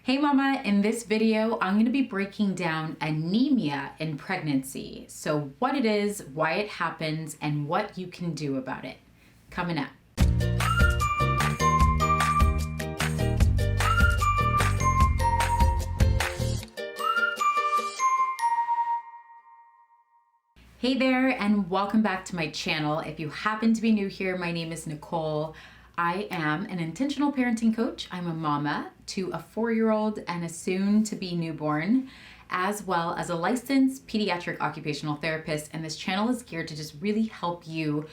Hey mama, in this video, I'm going to be breaking down anemia in pregnancy. So what it is, why it happens, and what you can do about it. Coming up. Hey there, and welcome back to my channel. If you happen to be new here, my name is Nekole. I am an intentional parenting coach. I'm a mama to a 4-year-old and a soon-to-be newborn, as well as a licensed pediatric occupational therapist. And this channel is geared to just really help you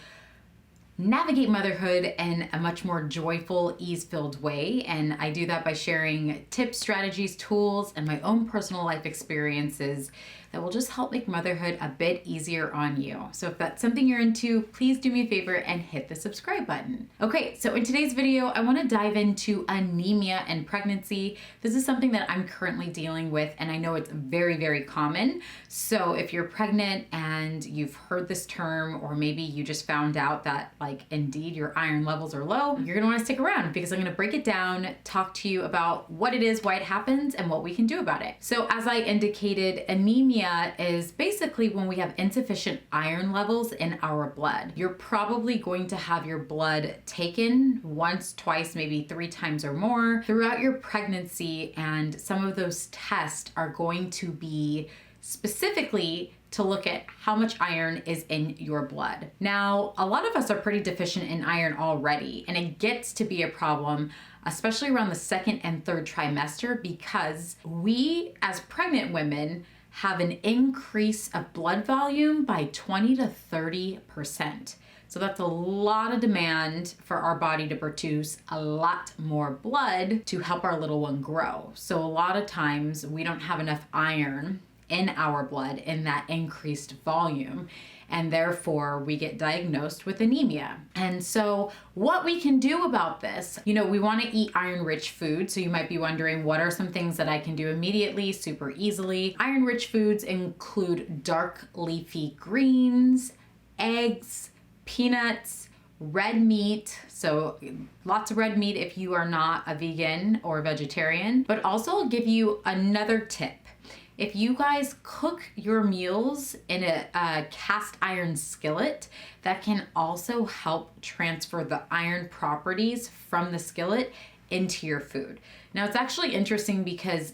navigate motherhood in a much more joyful, ease-filled way. And I do that by sharing tips, strategies, tools, and my own personal life experiences that will just help make motherhood a bit easier on you. So if that's something you're into, please do me a favor and hit the subscribe button. Okay, so in today's video, I want to dive into anemia and pregnancy. This is something that I'm currently dealing with, and I know it's very, very common. So if you're pregnant and you've heard this term, or maybe you just found out that indeed your iron levels are low, you're gonna wanna stick around because I'm gonna break it down, talk to you about what it is, why it happens, and what we can do about it. So as I indicated, anemia is basically when we have insufficient iron levels in our blood. You're probably going to have your blood taken once, twice, maybe 3 times or more throughout your pregnancy, and some of those tests are going to be specifically to look at how much iron is in your blood. Now, a lot of us are pretty deficient in iron already, and it gets to be a problem, especially around the 2nd and 3rd trimester, because we as pregnant women have an increase of blood volume by 20 to 30%. So that's a lot of demand for our body to produce a lot more blood to help our little one grow. So a lot of times we don't have enough iron in our blood in that increased volume, and therefore we get diagnosed with anemia. And so what we can do about this, we want to eat iron-rich food. So you might be wondering, what are some things that I can do immediately, super easily? Iron-rich foods include dark leafy greens, eggs, peanuts, red meat, so lots of red meat if you are not a vegan or vegetarian. But also I'll give you another tip. If you guys cook your meals in a cast iron skillet, that can also help transfer the iron properties from the skillet into your food. Now, it's actually interesting because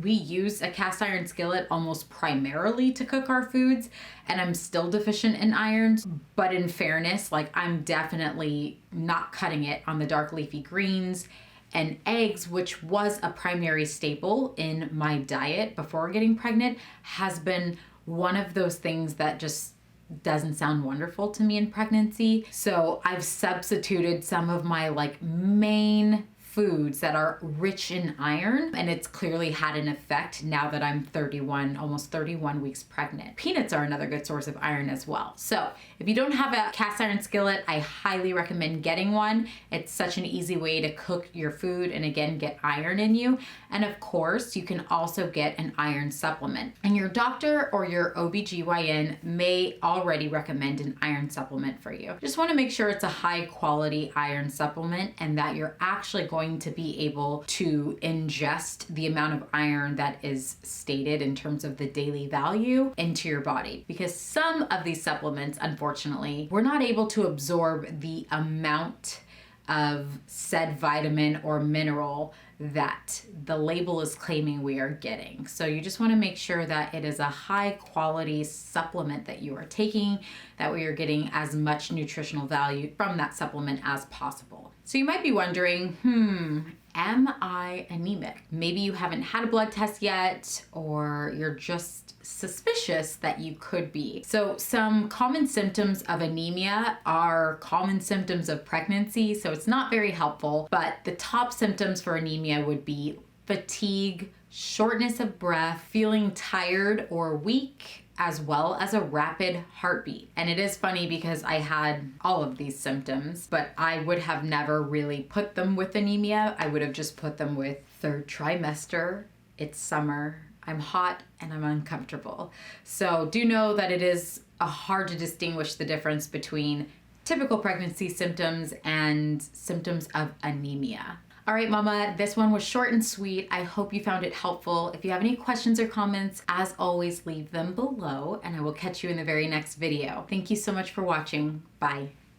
we use a cast iron skillet almost primarily to cook our foods, and I'm still deficient in iron. But in fairness, I'm definitely not cutting it on the dark leafy greens and eggs, which was a primary staple in my diet before getting pregnant, has been one of those things that just doesn't sound wonderful to me in pregnancy. So I've substituted some of my main foods that are rich in iron, and it's clearly had an effect now that I'm 31, almost 31 weeks pregnant. Peanuts are another good source of iron as well. So if you don't have a cast iron skillet, I highly recommend getting one. It's such an easy way to cook your food and again, get iron in you. And of course, you can also get an iron supplement. And your doctor or your OBGYN may already recommend an iron supplement for you. Just want to make sure it's a high quality iron supplement and that you're actually going to be able to ingest the amount of iron that is stated in terms of the daily value into your body. Because some of these supplements, unfortunately, we're not able to absorb the amount of said vitamin or mineral that the label is claiming we are getting. So you just want to make sure that it is a high quality supplement that you are taking, that we are getting as much nutritional value from that supplement as possible. So you might be wondering, am I anemic? Maybe you haven't had a blood test yet, or you're just suspicious that you could be. So some common symptoms of anemia are common symptoms of pregnancy, so it's not very helpful, but the top symptoms for anemia would be fatigue, shortness of breath, feeling tired or weak, as well as a rapid heartbeat. And it is funny because I had all of these symptoms, but I would have never really put them with anemia. I would have just put them with 3rd trimester, it's summer, I'm hot, and I'm uncomfortable. So do know that it is hard to distinguish the difference between typical pregnancy symptoms and symptoms of anemia. All right, Mama, this one was short and sweet. I hope you found it helpful. If you have any questions or comments, as always, leave them below, and I will catch you in the very next video. Thank you so much for watching. Bye.